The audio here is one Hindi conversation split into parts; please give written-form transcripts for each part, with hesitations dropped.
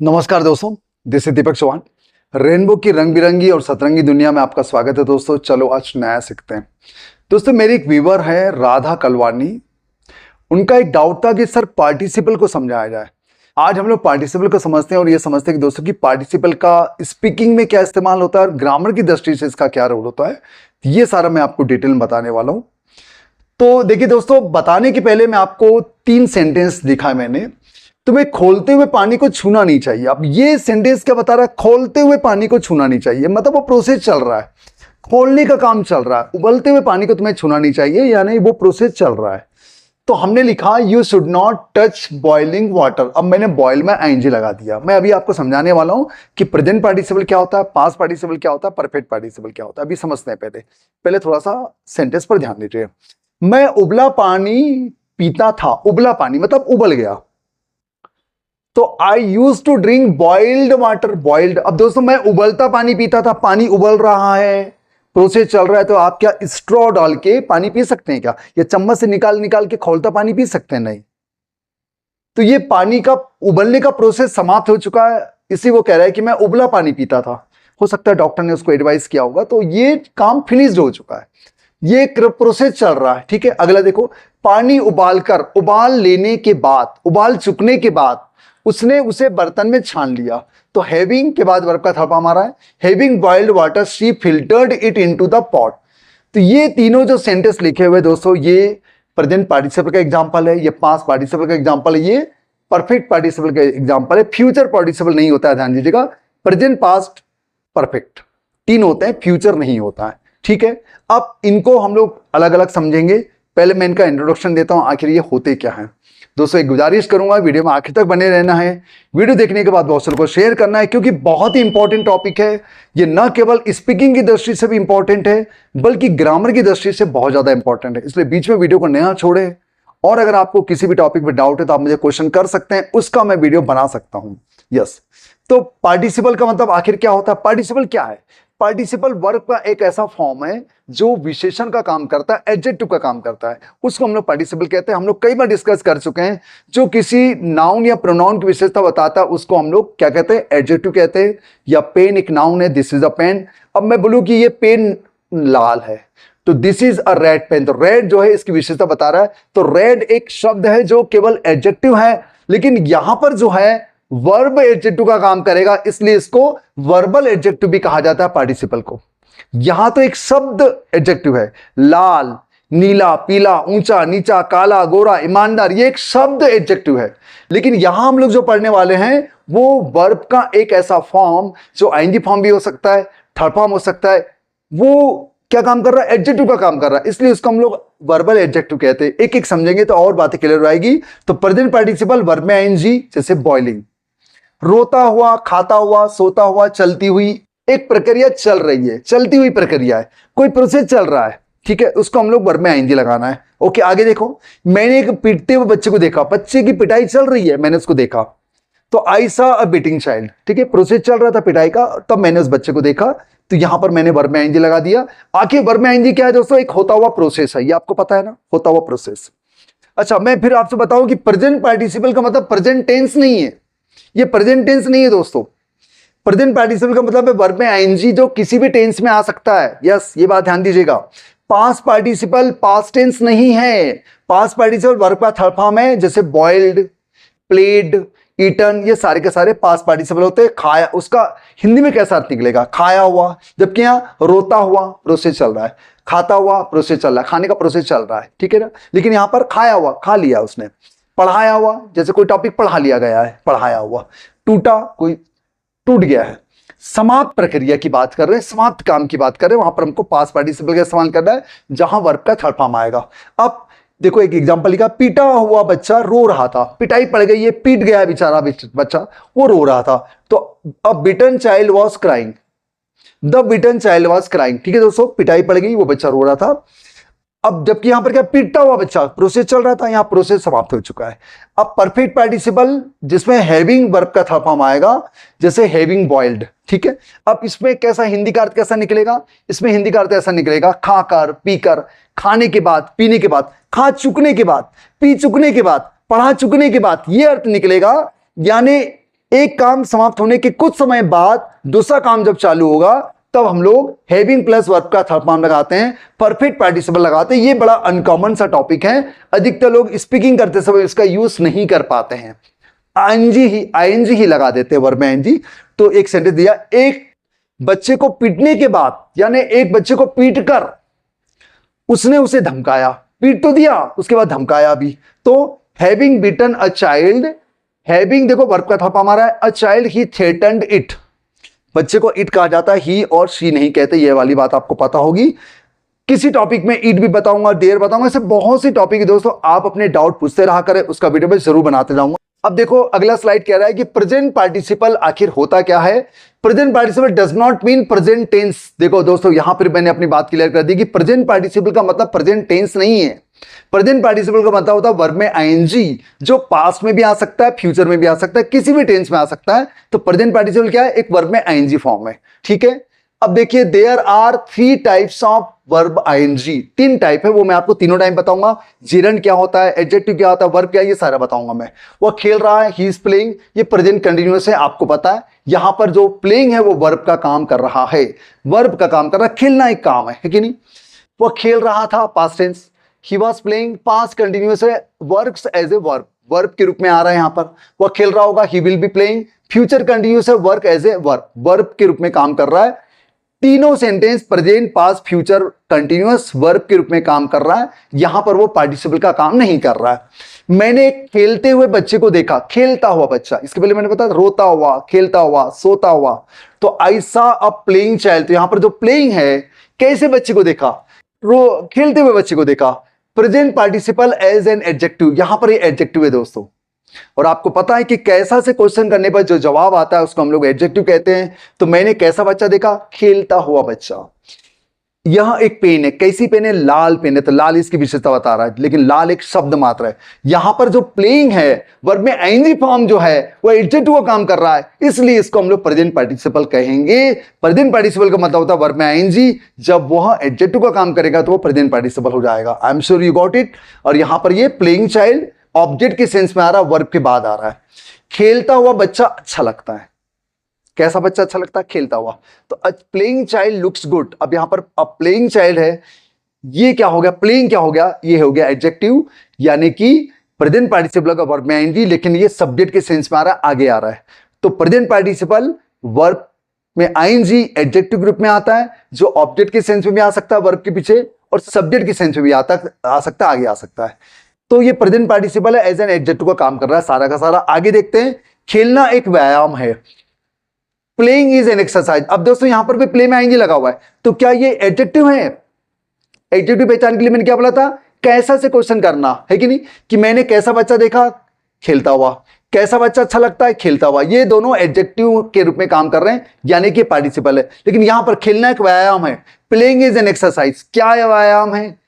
नमस्कार दोस्तों, this is Deepak Chauhan. Rainbow की रंग बिरंगी और सतरंगी दुनिया में आपका स्वागत है दोस्तों। चलो आज नया सीखते हैं। दोस्तों मेरी एक व्यूवर है राधा कलवानी। उनका एक डाउट था कि सर पार्टिसिपल को समझाया जाए। आज हम लोग पार्टिसिपल को समझते हैं और ये समझते हैं कि दोस्तों की पार्टिसिपल का स्पीकिंग में क्या इस्तेमाल होता है और ग्रामर की दृष्टि से इसका क्या रोल होता है। ये सारा मैं आपको डिटेल में बताने वाला हूँ। तो देखिए दोस्तों, बताने के पहले मैं आपको 3 सेंटेंस दिखा मैंने। तुम्हें खोलते हुए पानी को छूना नहीं चाहिए। अब ये सेंटेंस क्या बता रहा है? खोलते हुए पानी को छूना नहीं चाहिए, मतलब वो प्रोसेस चल रहा है, खोलने का काम चल रहा है। उबलते हुए पानी को तुम्हें छूना नहीं चाहिए, यानी वो प्रोसेस चल रहा है। तो हमने लिखा you should not touch boiling water. अब मैंने बॉयल में आईएनजी लगा दिया। मैं अभी आपको समझाने वाला हूं कि प्रेजेंट पार्टिसिपल क्या होता है, पास्ट पार्टिसिपल क्या होता है, परफेक्ट पार्टिसिपल क्या होता है। अभी समझते हैं। पहले थोड़ा सा सेंटेंस पर ध्यान दीजिए। मैं उबला पानी पीता था। उबला पानी मतलब उबल गया। तो I use to drink boiled water. Boiled, अब दोस्तों मैं उबलता पानी पीता था। पानी उबल रहा है, प्रोसेस चल रहा है। तो आप क्या स्ट्रॉ डाल के पानी पी सकते हैं क्या? या चम्मच से निकाल निकाल के खोलता पानी पी सकते हैं? नहीं। तो ये पानी का उबलने का प्रोसेस समाप्त हो चुका है, इसी वो कह रहा है कि मैं उबला पानी पीता था। हो सकता है डॉक्टर ने उसको एडवाइस किया होगा। तो ये काम फिनिश्ड हो चुका है, ये प्रोसेस चल रहा है। ठीक है, अगला देखो। पानी उबालकर, उबाल लेने के बाद, उबाल चुकने के बाद उसने उसे बर्तन में छान लिया। तो हैविंग के बाद वर्ब का थर्पा मारा है। Having boiled water she filtered it into the pot. तो ये तीनों जो सेंटेंस लिखे हुए दोस्तों, ये प्रेजेंट पार्टिसिपल का एग्जांपल है, ये पास्ट पार्टिसिपल का एग्जांपल है, ये परफेक्ट पार्टिसिपल का एग्जांपल है। फ्यूचर पार्टिसिपल नहीं होता है, ध्यान दीजिएगा। प्रेजेंट, पास्ट, परफेक्ट तीन होते हैं, फ्यूचर नहीं होता है। ठीक है, अब इनको हम लोग अलग अलग समझेंगे। पहले मैं इनका इंट्रोडक्शन देता हूं, आखिर ये होते क्या हैं। दोस्तों एक गुजारिश करूंगा, वीडियो में आखिर तक बने रहना है। वीडियो देखने के बाद दोस्तों को शेयर करना है, क्योंकि बहुत ही इंपॉर्टेंट टॉपिक है ये। न केवल स्पीकिंग की दृष्टि से भी इंपॉर्टेंट है, बल्कि ग्रामर की दृष्टि से बहुत ज्यादा इंपॉर्टेंट है। इसलिए बीच में वीडियो को नया छोड़े। और अगर आपको किसी भी टॉपिक पर डाउट है तो आप मुझे क्वेश्चन कर सकते हैं, उसका मैं वीडियो बना सकता हूं। यस। तो पार्टिसिपल का मतलब आखिर क्या होता है? पार्टिसिपल क्या है? पार्टिसिपल वर्ब का एक ऐसा फॉर्म है जो विशेषण का काम करता है, एडजेक्टिव का काम करता है, उसको हम लोग पार्टिसिपल कहते हैं। हम लोग कई बार डिस्कस कर चुके हैं। जो किसी नाउन या प्रोनाउन की विशेषता बताता है उसको हम लोग क्या कहते हैं? एडजेक्टिव कहते हैं। या पेन एक नाउन है, दिस इज अ पेन। अब मैं बोलूं कि ये पेन लाल है, तो this is a red pen. तो रेड जो है इसकी विशेषता बता रहा है। तो रेड एक शब्द है जो केवल एडजेक्टिव है, लेकिन यहां पर जो है वर्ब एडजेक्टिव का काम करेगा, इसलिए इसको वर्बल एडजेक्टिव भी कहा जाता है पार्टिसिपल को। यहां तो एक शब्द एडजेक्टिव है, लाल, नीला, पीला, ऊंचा, नीचा, काला, गोरा, ईमानदार, ये एक शब्द एडजेक्टिव है। लेकिन यहां हम लोग जो पढ़ने वाले हैं वो वर्ब का एक ऐसा फॉर्म जो आईएनजी फॉर्म भी हो सकता है, थर्ड फॉर्म हो सकता है, वो क्या काम कर रहा है? एडजेक्टिव का काम कर रहा है, इसलिए उसको हम लोग वर्बल एडजेक्टिव कहते हैं। एक एक समझेंगे तो और बातें क्लियर हो आएगी। तो प्रेजेंट पार्टिसिपल वर्ब में आईएनजी, जैसे बॉइलिंग। रोता हुआ, खाता हुआ, सोता हुआ, चलती हुई, एक प्रक्रिया चल रही है, चलती हुई प्रक्रिया है, कोई प्रोसेस चल रहा है। ठीक है, उसको हम लोग वर्ब में आईएनजी लगाना है। ओके, आगे देखो। मैंने एक पीटते हुए बच्चे को देखा। बच्चे की पिटाई चल रही है, मैंने उसको देखा। तो आई सा अ बीटिंग चाइल्ड। ठीक है, प्रोसेस चल रहा था पिटाई का, तब मैंने उस बच्चे को देखा। तो यहां पर मैंने वर्ब में आईएनजी लगा दिया। आखिर वर्ब में आईएनजी क्या है दोस्तों? एक होता हुआ प्रोसेस है, ये आपको पता है ना, होता हुआ प्रोसेस। अच्छा, मैं फिर आपसे बताऊं कि प्रेजेंट पार्टिसिपल का मतलब प्रेजेंट टेंस नहीं है, ये प्रेजेंट टेंस नहीं है दोस्तों। प्रेजेंट पार्टिसिपल का मतलब है वर्ब में आईएनजी जो किसी भी टेंस में आ सकता है। यस, ये बात ध्यान दीजिएगा। पास्ट पार्टिसिपल पास्ट टेंस नहीं है। पास्ट पार्टिसिपल वर्ब का थर्ड फॉर्म है, जैसे बॉइल्ड, प्लेड, ईटन, ये सारे के सारे पास्ट पार्टिसिपल होते हैं। खाया, उसका हिंदी में कैसा अर्थ निकलेगा? खाया हुआ। जबकि यहां रोता हुआ प्रोसेस चल रहा है, खाता हुआ प्रोसेस चल रहा है, खाने का प्रोसेस चल रहा है। ठीक है ना, लेकिन यहां पर खाया हुआ, खा लिया उसने। पढ़ाया हुआ, जैसे कोई टॉपिक पढ़ा लिया गया है, पढ़ाया हुआ। टूटा, कोई टूट गया है। समाप्त प्रक्रिया की बात कर रहे हैं, समाप्त काम की बात कर रहे हैं, वहां पर हमको पास्ट पार्टिसिपल का इस्तेमाल करना है, जहां वर्ब का थर्ड फॉर्म आएगा। अब देखो एक एग्जांपल लिखा, पीटा हुआ बच्चा रो रहा था। पिटाई पड़ गई है, पीट गया है बेचारा बच्चा, वो रो रहा था। तो a beaten child was crying, the beaten child was crying. ठीक है दोस्तों, पिटाई पड़ गई, वो बच्चा रो रहा था। अब जबकि यहां पर क्या, पीटता हुआ बच्चा, प्रोसेस चल रहा था, यहां प्रोसेस समाप्त हो चुका है। अब परफेक्ट पार्टिसिपल जिसमें हैविंग वर्ब का थर्ड फॉर्म आएगा, जैसे हैविंग बॉइल्ड। ठीक है, अब इसमें कैसा हिंदी का अर्थ कैसा निकलेगा? इसमें हिंदी का अर्थ ऐसा निकलेगा, खाकर, पीकर, खाने के बाद, पीने के बाद, खा चुकने के बाद, पी चुकने के बाद, पढ़ा चुकने के बाद, यह अर्थ निकलेगा। यानी एक काम समाप्त होने के कुछ समय बाद दूसरा काम जब चालू होगा तब हम लोग हैविंग प्लस वर्ब का थर्ड फॉर्म लगाते हैं, परफेक्ट पार्टिसिपल लगाते हैं। ये बड़ा अनकॉमन सा टॉपिक है, अधिकतर लोग स्पीकिंग करते समय इसका यूज नहीं कर पाते हैं, आईएनजी ही लगा देते हैं, वर्ब में आईएनजी। तो एक सेंटेंस दिया, एक बच्चे को पीटने के बाद, यानी एक बच्चे को पीटकर उसने उसे धमकाया, पीट तो दिया उसके बाद धमकाया भी। तो having beaten a child, having देखो वर्ब का थर्ड हमारा है, a child he threatened it, बच्चे को इट कहा जाता है, ही और शी नहीं कहते, ये वाली बात आपको पता होगी। किसी टॉपिक में इट भी बताऊंगा, देर बताऊंगा, ऐसे बहुत सी टॉपिक है दोस्तों, आप अपने डाउट पूछते रहा करें, उसका वीडियो में जरूर बनाते जाऊंगा। अब देखो अगला स्लाइड कह रहा है कि प्रेजेंट पार्टिसिपल आखिर होता क्या है। Present participle does not mean present tense. देखो दोस्तों यहां पर मैंने अपनी बात क्लियर कर दी कि प्रेजेंट पार्टिसिपल का मतलब प्रेजेंट टेंस नहीं है। प्रेजेंट पार्टिसिपल का मतलब होता है वर्ब में आईएनजी, जो पास्ट में भी आ सकता है, फ्यूचर में भी आ सकता है, किसी भी टेंस में आ सकता है। तो प्रेजेंट पार्टिसिपल क्या है, एक वर्ब में आईएनजी फॉर्म है, ठीक है। अब देखिए there are 3 types of verb ING, 3 type है, वो मैं आपको तीनों टाइम बताऊंगा। जीरन क्या होता है, एडजेक्टिव क्या होता है, वर्ब क्या है, ये सारा बताऊंगा मैं। वो खेल रहा है, ही इज प्लेइंग, ये प्रेजेंट कंटिन्यूअस है, आपको पता है। यहां पर जो प्लेइंग है वो वर्ब का काम कर रहा है, वर्ब का काम कर रहा है, खेलना एक काम है कि नहीं। वो खेल रहा था, past tense, he was playing, past continuous है, works as a verb, verb के रूप में आ रहा है यहां पर। वह खेल रहा होगा, he will be playing, future continuous है, work as a verb, verb के रूप में काम कर रहा है। तीनों sentence present past future continuous verb के रूप में काम कर रहा है, यहां पर वो पार्टिसिपल का काम नहीं कर रहा है। मैंने एक खेलते हुए बच्चे को देखा, खेलता हुआ बच्चा, इसके पहले मैंने बताया रोता हुआ, खेलता हुआ, सोता हुआ। तो I saw a playing child, तो यहां पर जो प्लेइंग है, कैसे बच्चे को देखा, खेलते हुए बच्चे को देखा। Present participle as an adjective, यहां पर ये एडजेक्टिव है दोस्तों। और आपको पता है कि कैसा से क्वेश्चन करने पर जो जवाब आता है उसको हम लोग एडजेक्टिव कहते हैं। तो मैंने कैसा बच्चा देखा, खेलता हुआ बच्चा। यह एक पेन है, कैसी पेन है, लाल पेन है, तो लाल इसकी विशेषता बता रहा है, लेकिन लाल एक शब्द मात्र है। यहां पर जो प्लेइंग है, वर्ब में आईएनजी फॉर्म जो है वो एडजेक्टिव का काम कर रहा है, इसलिए इसको हम लोग प्रेजेंट पार्टिसिपल कहेंगे। प्रेजेंट पार्टिसिपल का मतलब होता है वर्ब में आईएनजी, जब वह एडजेक्टिव का काम करेगा तो वो प्रेजेंट पार्टिसिपल हो जाएगा। I am sure you got it. और यहां पर ये प्लेइंग चाइल्ड ऑब्जेक्ट के सेंस में आ रहा है, वर्ब के बाद आ रहा है। खेलता हुआ बच्चा अच्छा लगता है, कैसा बच्चा अच्छा लगता है, खेलता हुआ। तो प्लेइंग चाइल्ड लुक्स गुड, अब यहां पर प्लेइंग चाइल्ड है, ये क्या हो गया, प्लेइंग क्या हो गया, ये हो गया एडजेक्टिव, यानी कि प्रेजेंट पार्टिसिपल का वर्ब में आएंगी, लेकिन ये सब्जेक्ट के सेंस में आ रहा है, आगे आ रहा है। तो प्रेजेंट पार्टिसिपल वर्ब में आईएनजी एडजेक्टिव ग्रुप में आता है, जो ऑब्जेक्ट के सेंस में भी आ सकता है वर्ब के पीछे, और सब्जेक्ट के सेंस में भी आ सकता है, आगे आ सकता है। तो ये प्रेजेंट पार्टिसिपल है, एज एन एडजेक्टिव का काम कर रहा है सारा का सारा। आगे देखते हैं, खेलना एक व्यायाम है, प्लेइंग इज एन एक्सरसाइज। अब दोस्तों यहां पर भी प्ले में आईएनजी लगा हुआ है, तो क्या ये एडजेक्टिव है। एडजेक्टिव पहचान के लिए मैंने क्या बोला था, कैसा से क्वेश्चन करना है कि नहीं, कि मैंने कैसा बच्चा देखा, खेलता हुआ, कैसा बच्चा अच्छा लगता है, खेलता हुआ। ये दोनों एडजेक्टिव के रूप में काम कर रहे हैं, यानी कि पार्टिसिपल है। लेकिन यहां पर खेलना एक व्यायाम है, प्लेइंग इज एन एक्सरसाइज, क्या व्यायाम है,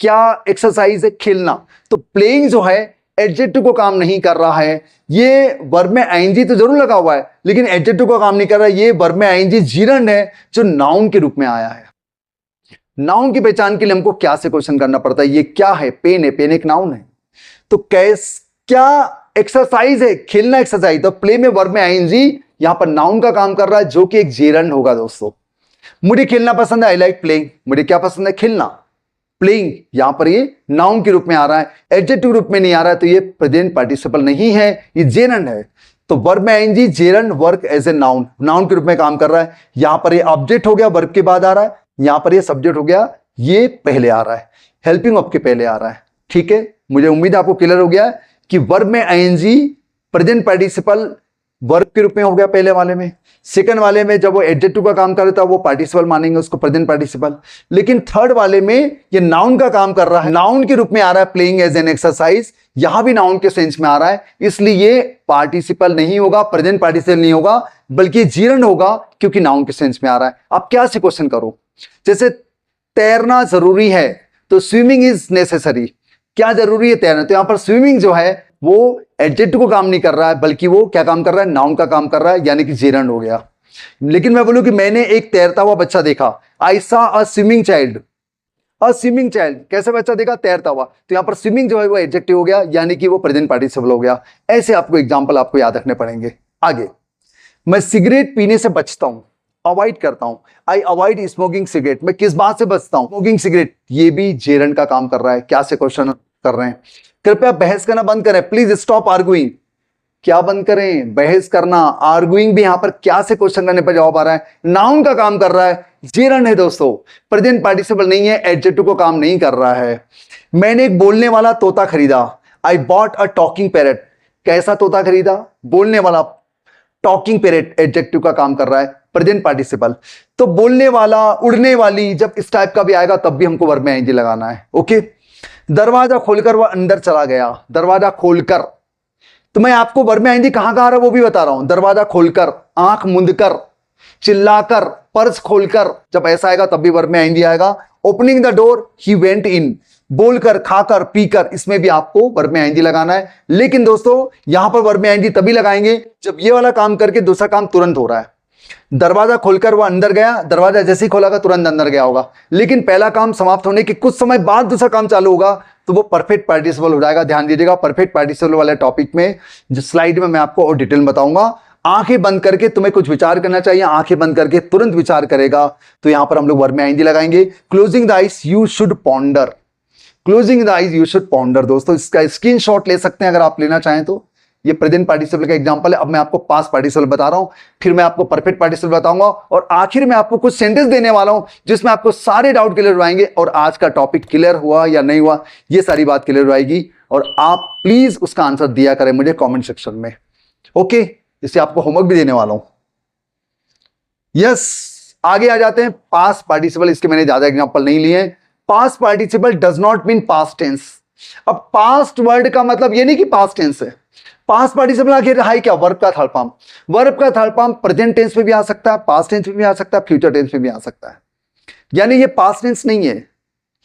क्या एक्सरसाइज है, खेलना। तो प्लेइंग जो है एडजेक्टिव को काम नहीं कर रहा है, ये वर्ब में आईएनजी तो जरूर लगा हुआ है, लेकिन एडजेक्टिव को काम नहीं कर रहा है। ये वर्ब में आईएनजी जीरंड है, जो नाउन के रूप में आया है। नाउन की पहचान के लिए हमको क्या से क्वेश्चन करना पड़ता है, ये क्या है, पेन है, पेन एक नाउन है। तो क्या एक्सरसाइज है, खेलना एक्सरसाइज। तो प्ले में वर्ब में आईएनजी यहां पर नाउन का काम कर रहा है, जो कि एक जीरंड होगा दोस्तों। मुझे खेलना पसंद है, आई लाइक प्लेइंग, मुझे क्या पसंद है, खेलना। प्लेइंग यहां पर ये नाउन के रूप में आ रहा है, एडजेक्टिव रूप में नहीं आ रहा है, तो ये प्रेजेंट पार्टिसिपल नहीं है, ये जेरंड है। तो वर्ब में ING gerund work as a noun, noun के रूप में काम कर रहा है। यहां पर ये ऑब्जेक्ट हो गया, वर्ब के बाद आ रहा है, यहां पर ये सब्जेक्ट हो गया, ये पहले आ रहा है, हेल्पिंग ऑफ के पहले आ रहा है। ठीक है, मुझे उम्मीद है आपको क्लियर हो गया कि वर्ब में आईएनजी प्रेजेंट पार्टिसिपल वर्ब के रूप में हो गया पहले वाले में। सेकंड वाले में जब वो एडजेक्टिव का काम कर रहा था वो पार्टिसिपल मानेंगे उसको, प्रेजेंट पार्टिसिपल। लेकिन थर्ड वाले में ये नाउन का काम कर रहा है, नाउन के रूप में आ रहा है, प्लेइंग एज एन एक्सरसाइज, यहां भी नाउन के सेंस में आ रहा है, इसलिए ये पार्टिसिपल नहीं होगा, प्रेजेंट पार्टिसिपल नहीं होगा, बल्कि जीरंड होगा, क्योंकि नाउन के सेंस में आ रहा है। आप क्या से क्वेश्चन करो, जैसे तैरना जरूरी है, तो स्विमिंग इज नेसेसरी, क्या जरूरी है, तैरना। तो यहां पर स्विमिंग जो है वो एडजेक्टिव को काम नहीं कर रहा है, बल्कि वो क्या काम कर रहा है, नाउन का काम कर रहा है, यानी कि जेरंड हो गया। लेकिन मैं बोलूं कि मैंने एक तैरता हुआ बच्चा देखा, I saw a swimming child, a swimming child, कैसे बच्चा देखा, तैरता हुआ। तो यहां पर स्विमिंग जो है वो एडजेक्टिव हो गया, यानी कि वो प्रेजेंट पार्टिसिपल हो गया। ऐसे आपको एग्जांपल आपको याद रखने पड़ेंगे। आगे, मैं सिगरेट पीने से बचता हूं, अवॉइड करता हूं। I avoid smoking cigarette. मैं किस बात से बचता हूं? Smoking cigarette. ये भी जेरन का काम कर रहा है। क्या से क्वेश्चन कर रहे हैं? कृपया बहस करना बंद करें, प्लीज स्टॉप आर्गुइंग। क्या बंद करें? बहस करना, आर्गुइंग भी। यहां पर क्या से क्वेश्चन करने पर जवाब आ रहा है? नाउन का काम कर रहा है, जेरन है दोस्तों, प्रेजेंट पार्टिसिपल नहीं है, एडजेक्टिव को काम नहीं कर रहा है। मैंने एक बोलने वाला तोता खरीदा। I bought a talking parrot. कैसा तोता खरीदा? बोलने वाला। टॉकिंग पैरट एडजेक्टिव का काम कर रहा है, प्रेजेंट पार्टिसिपल। तो बोलने वाला, उड़ने वाली, जब इस टाइप का भी आएगा तब भी हमको वर्ब में आईएनजी लगाना है। ओके। दरवाजा खोलकर वह अंदर चला गया। दरवाजा खोलकर, तो मैं आपको वर्ब में आईएनजी कहां कहां आ रहा है वो भी बता रहा हूं। दरवाजा खोलकर, आंख मूंदकर, चिल्लाकर, पर्स खोलकर, जब ऐसा आएगा तब भी वर्ब में आईएनजी आएगा। Opening the door, he went in. बोलकर, खाकर, पीकर, इसमें भी आपको वर्ब में आईएनजी लगाना है। लेकिन दोस्तों यहां पर वर्ब में आईएनजी तभी लगाएंगे जब ये वाला काम करके दूसरा काम तुरंत हो रहा है। दरवाजा खोलकर वह अंदर गया, दरवाजा जैसे ही खोला तुरंत अंदर गया होगा। लेकिन पहला काम समाप्त होने के कुछ समय बाद दूसरा काम चालू होगा तो वो परफेक्ट पार्टिसिपल हो जाएगा। ध्यान दीजिएगा, परफेक्ट पार्टिसिपल वाले टॉपिक में जो स्लाइड में मैं आपको और डिटेल बताऊंगा। आंखें बंद करके तुम्हें कुछ विचार करना चाहिए, आंखें बंद करके तुरंत विचार करेगा तो यहां पर हम लोग वर्ब में आईएनजी लगाएंगे। Closing the eyes you should ponder. Closing the eyes you should ponder. दोस्तों इसका स्क्रीनशॉट ले सकते हैं अगर आप लेना चाहें तो। ये प्रेजेंट पार्टिसिपल का एग्जांपल है। अब मैं आपको पास्ट पार्टिसिपल बता रहा हूं, फिर मैं आपको परफेक्ट पार्टिसिपल बताऊंगा और आखिर में आपको कुछ सेंटेंस देने वाला हूं जिसमें आपको सारे डाउट क्लियर हो आएंगे और आज का टॉपिक क्लियर हुआ या नहीं हुआ ये सारी बात क्लियर हो आएगी। और आप प्लीज उसका आंसर दिया करें मुझे कमेंट सेक्शन में। ओके, इससे आपको होमवर्क भी देने वाला हूं। यस, आगे आ जाते हैं। पास्ट पार्टिसिपल, इसके मैंने ज्यादा एग्जांपल नहीं लिए। Past participle does not mean past tense. अब पास्ट वर्ड का मतलब ये नहीं कि पास्ट टेंस है। पास्ट पार्टिसिपल आखिर है क्या? वर्ब का थर्ड फॉर्म। वर्ब का थर्ड फॉर्म प्रेजेंट टेंस में भी आ सकता है, पास्ट टेंस में भी आ सकता है, फ्यूचर टेंस में भी आ सकता है। यानी ये पास्ट टेंस नहीं है,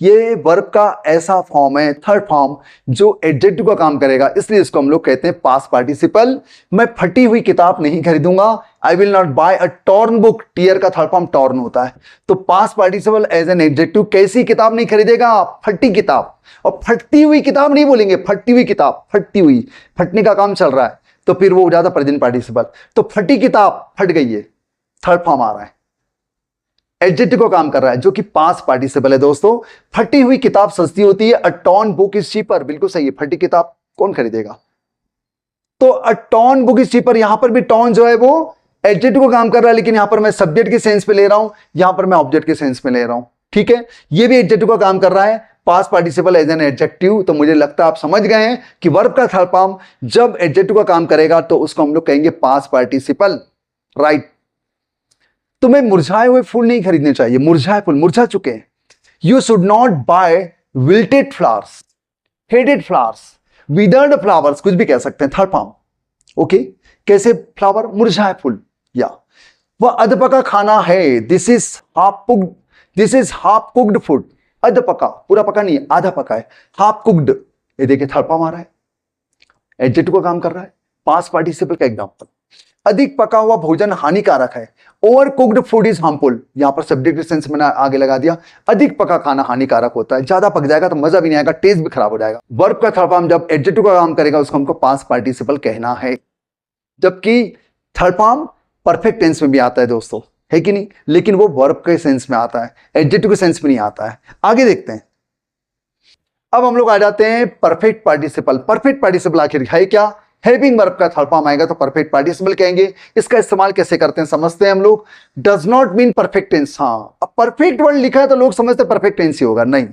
ये वर्ब का ऐसा फॉर्म है, थर्ड फॉर्म, जो एडजेक्टिव का काम करेगा, इसलिए इसको हम लोग कहते हैं पास्ट पार्टिसिपल। मैं फटी हुई किताब नहीं खरीदूंगा। I will not buy a torn book. Tear का थर्ड फॉर्म टॉर्न होता है। तो past participle as an adjective कैसी किताब नहीं खरीदेगा? फटी किताब। और फटती हुई किताब नहीं बोलेंगे, फटी हुई किताब। फटती हुई, फटने का काम चल रहा है तो फिर वो हो जाता प्रेजेंट पार्टिसिपल। तो फटी किताब फट गई है, थर्ड फॉर्म आ रहा है, एडजेक्टिव को काम कर रहा है जो कि पास्ट पार्टिसिपल है। दोस्तों फटी हुई किताब सस्ती होती है। अ टॉर्न बुक इज चीपर। बिल्कुल सही है, फटी किताब कौन खरीदेगा? तो अ टॉर्न बुक इज चीपर, यहां पर भी टॉर्न जो है वो एडजेक्टिव को काम कर रहा है, लेकिन यहां पर मैं सब्जेक्ट के सेंस पे ले रहा हूं, यहां पर मैं ऑब्जेक्ट के सेंस में ले रहा हूं। ठीक है, ये भी एडजेक्टिव का काम कर रहा है, past participle as an adjective. तो मुझे लगता है आप समझ गए हैं कि वर्ब का थर्ड फॉर्म जब एडजेक्टिव का काम करेगा तो उसको हम लोग कहेंगे पास्ट पार्टिसिपल। राइट। तुम्हें मुरझाए हुए फूल नहीं खरीदने चाहिए। मुरझाए फूल मुरझा चुके हैं। You should not buy wilted flowers, faded flowers, withered flowers, कुछ भी कह सकते हैं, थर्ड फॉर्म। ओके, कैसे फ्लावर? मुरझाए फूल। या वह अधपका खाना है। This is half cooked, this is half cooked food. अध पका, पूरा पका नहीं है, आधा पका है, हाफ कुक्ड। ये देखिए थर्ड फॉर्म आ रहा है, एडजेक्टिव का काम कर रहा है, पास्ट पार्टिसिपल का एग्जांपल। अधिक पका हुआ भोजन हानिकारक है। Over cooked food is harmful. यहां पर सब्जेक्ट सेंस मैंने आगे लगा दिया। अधिक पका खाना हानिकारक होता है, ज्यादा पक जाएगा तो मजा भी नहीं आएगा, टेस्ट भी खराब हो जाएगा। वर्ब का थर्ड फॉर्म जब एडजेक्टिव का काम करेगा उसको हमको पास्ट पार्टिसिपल कहना है, जबकि थर्ड फॉर्म परफेक्ट टेंस में भी आता है दोस्तों, है कि नहीं? लेकिन वो वर्ब के सेंस में आता है, एडजेक्टिव के सेंस में नहीं आता है। आगे देखते हैं। अब हम लोग आ जाते हैं परफेक्ट पार्टिसिपल। परफेक्ट पार्टिसिपल आखिर है क्या? हेल्पिंग वर्ब का थर्ड फॉर्म आएगा तो परफेक्ट पार्टिसिपल कहेंगे। इसका इस्तेमाल कैसे करते हैं समझते हैं हम लोग। Does not mean perfect tense. हाँ, अब परफेक्ट वर्ड लिखा है तो लोग समझते हैं परफेक्ट टेंस ही होगा। नहीं,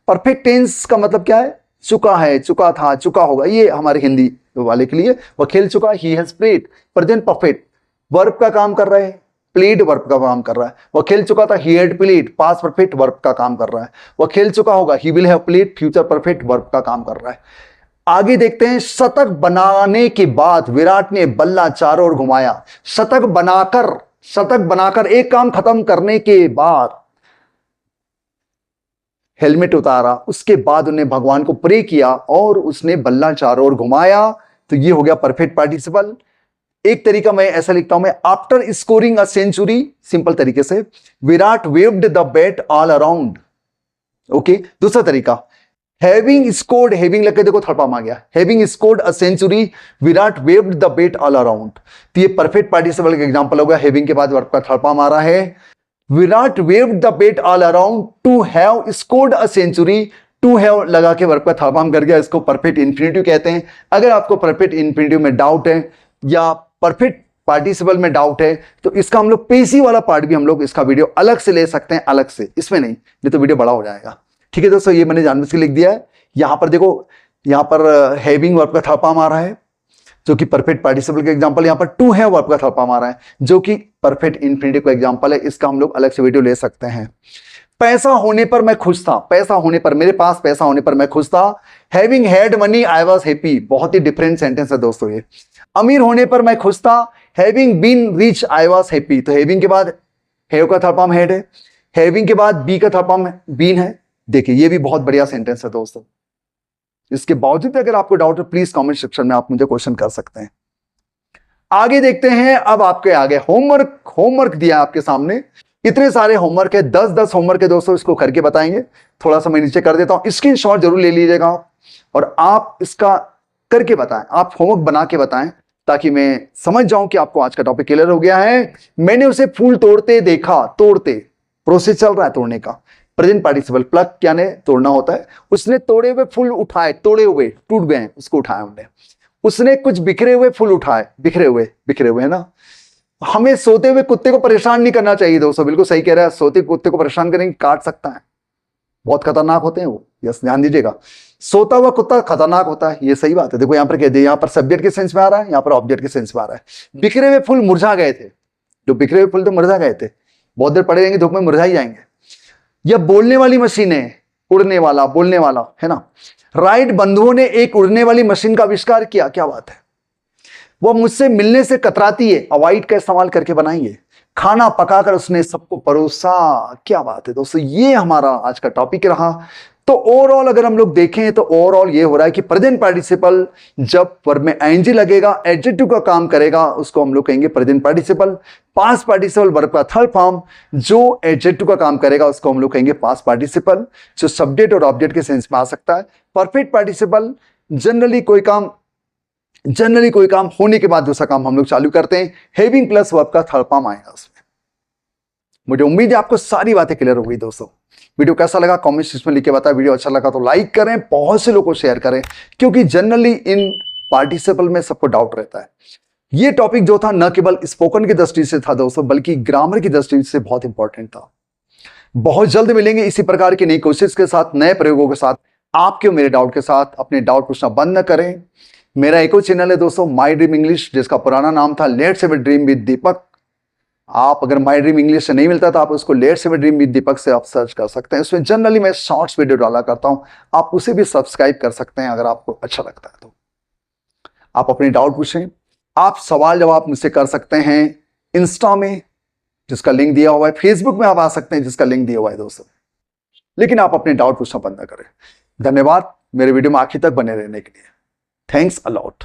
परफेक्ट टेंस का मतलब क्या है? चुका है, चुका था, चुका होगा। ये हमारे हिंदी वाले के लिए। वह खेल चुका, he has played. Present perfect verb का काम कर रहे हैं, प्लेड वर्ब का काम कर रहा है। वह खेल चुका था, he had played, past perfect verb का काम कर रहा है। वह खेल चुका होगा, he will have played, future perfect verb का काम कर रहा है। आगे देखते हैं। शतक बनाने के बाद विराट ने बल्ला चारों ओर घुमाया। शतक बनाकर एक काम खत्म करने के बाद हेलमेट उतारा, उसके बाद उन्हें भगवान को प्रे किया और उसने बल्ला चारों ओर घुमाया। तो ये हो गया परफेक्ट पार्टिसिपल। एक तरीका मैं ऐसा लिखता हूं, मैं after scoring a century, simple तरीके से, Virat waved the bat all around. Okay, दूसरा तरीका, हैविंग स्कोर्ड, हैविंग लग के देखो थर्ड फॉर्म आ गया, having scored a century Virat waved the bat all around. तो ये परफेक्ट पार्टिसिपल का एग्जांपल होगा। हैविंग के बाद वर्ब का थर्ड फॉर्म आ रहा है, Virat waved the bat all around to have scored a century. To have लगा के वर्ब का थर्ड फॉर्म कर गया, इसको परफेक्ट इंफिनिटिव कहते हैं। अगर आपको परफेक्ट इंफिनिटिव में डाउट है या परफेक्ट पार्टिसिपल में डाउट है तो इसका हम लोग पेशी वाला पार्ट भी हम लोग इसका वीडियो अलग से ले सकते हैं, अलग से, इसमें नहीं तो वीडियो बड़ा हो जाएगा। ठीक है दोस्तों, ये मैंने जानबूझ के लिख दिया है। यहां पर देखो, यहां पर हैविंग वर्ब का थर्ड फॉर्म आ रहा है जो कि परफेक्ट पार्टिसिपल का एग्जांपल, यहां पर टू है वर्ब का थर्ड फॉर्म आ रहा है जो कि परफेक्ट इंफिनिटिव का एग्जांपल है। इसका हम लोग अलग से वीडियो ले सकते हैं। पैसा होने पर मैं खुश था, पैसा होने पर, मेरे पास पैसा होने पर मैं खुश था। Having had money I was happy, बहुत ही डिफरेंट सेंटेंस है दोस्तों ये। अमीर होने पर मैं खुश था, having been rich I was happy. तो हैविंग के बाद हैव का थर्ड फॉर्म हैड है, हैविंग के बाद बी का थर्ड फॉर्म बीन है। देखिए ये भी बहुत बढ़िया सेंटेंस है दोस्तों। इसके बावजूद अगर आपको डाउट है प्लीज कमेंट सेक्शन में आप मुझे क्वेश्चन कर सकते हैं। आगे देखते हैं, अब आपके आगे होमवर्क दिया आपके सामने। इतने सारे होमवर्क है, 10-10 होमवर्क है दोस्तों, इसको करके बताएंगे। थोड़ा सा मैं नीचे कर देता हूं, स्क्रीनशॉट जरूर ले लीजिएगा आप, और आप इसका करके बताएं, आप होमवर्क बना के बताएं ताकि मैं समझ जाऊं कि आपको आज का टॉपिक क्लियर हो गया है। मैंने उसे फूल तोड़ते देखा, तोड़ते प्रोसेस चल रहा है तोड़ने का। प्रेजेंट पार्टिसिपल प्लक क्या ने तोड़ना होता है। उसने तोड़े हुए फूल उठाए, तोड़े हुए टूट गए हैं उसको उठाया हमने। उसने कुछ बिखरे हुए फूल उठाए, बिखरे हुए है ना। हमें सोते हुए कुत्ते को परेशान नहीं करना चाहिए दोस्तों, बिल्कुल सही कह रहा है। सोते कुत्ते को परेशान करेंगे काट सकता है, बहुत खतरनाक होते हैं वो, यस ध्यान दीजिएगा। सोता हुआ कुत्ता खतरनाक होता है, ये सही बात है। देखो यहाँ पर कह दिया, यहाँ पर सब्जेक्ट के सेंस में आ रहा है, यहाँ पर ऑब्जेक्ट के सेंस में आ रहा है। बिखरे हुए फूल मुरझा गए थे, जो बिखरे हुए फूल तो मुरझा गए थे, बहुत देर पड़े रहेंगे धूप में मुरझा ही जाएंगे। यह बोलने वाली मशीन है, उड़ने वाला, बोलने वाला है ना। राइट बंधुओं ने एक उड़ने वाली मशीन का आविष्कार किया, क्या बात है। वह मुझसे मिलने से कतराती है, अवॉइड का इस्तेमाल करके बनाएंगे। खाना पकाकर उसने सबको परोसा, क्या बात है दोस्तों। ये हमारा आज का टॉपिक रहा। तो ओवरऑल अगर हम लोग देखें तो ओवरऑल ये हो रहा है कि प्रेजेंट पार्टिसिपल जब वर्ब में आईएनजी लगेगा, एडजेक्टिव का काम करेगा, उसको हम लोग कहेंगे present participle. Past participle verb का थर्ड फॉर्म जो एडजेक्टिव का काम करेगा उसको हम लोग कहेंगे पास्ट पार्टिसिपल, जो सब्जेक्ट और ऑब्जेक्ट के सेंस में आ सकता है। परफेक्ट पार्टिसिपल जनरली कोई काम होने के बाद दूसरा काम हम लोग चालू करते हैं। हैविंग प्लस वर्ब का थर्ड फॉर्म आएगा उसमें। मुझे उम्मीद है आपको सारी बातें क्लियर हो गई दोस्तों। वीडियो कैसा लगा कमेंट सेक्शन में लिख के बताएं। वीडियो अच्छा लगा तो लाइक करें, बहुत से लोगों को शेयर करें, क्योंकि जनरली इन पार्टिसिपल में सबको डाउट रहता है। ये टॉपिक जो था न केवल स्पोकन की दृष्टि से था दोस्तों, बल्कि ग्रामर की दृष्टि से बहुत इंपॉर्टेंट था। बहुत जल्द मिलेंगे इसी प्रकार की नई कोशिश के साथ, नए प्रयोगों के साथ। आपके मेरे डाउट के साथ अपने डाउट पूछना बंद न करें। मेरा एक और चैनल है दोस्तों, माई ड्रीम इंग्लिश, जिसका पुराना नाम था let's have a dream with Deepak. आप अगर माई ड्रीम इंग्लिश से नहीं मिलता तो आप उसको let's have a dream with Deepak से आप सर्च कर सकते हैं। उसमें जनरली मैं शॉर्ट्स वीडियो डाला करता हूं, आप उसे भी सब्सक्राइब कर सकते हैं अगर आपको अच्छा लगता है तो। आप अपने डाउट पूछें, आप सवाल जवाब मुझसे कर सकते हैं इंस्टा में, जिसका लिंक दिया हुआ है। फेसबुक में आप आ सकते हैं, जिसका लिंक दिया हुआ है दोस्तों। लेकिन आप अपने डाउट पूछना बंद न करें। धन्यवाद मेरे वीडियो में आखिर तक बने रहने के लिए। Thanks a lot.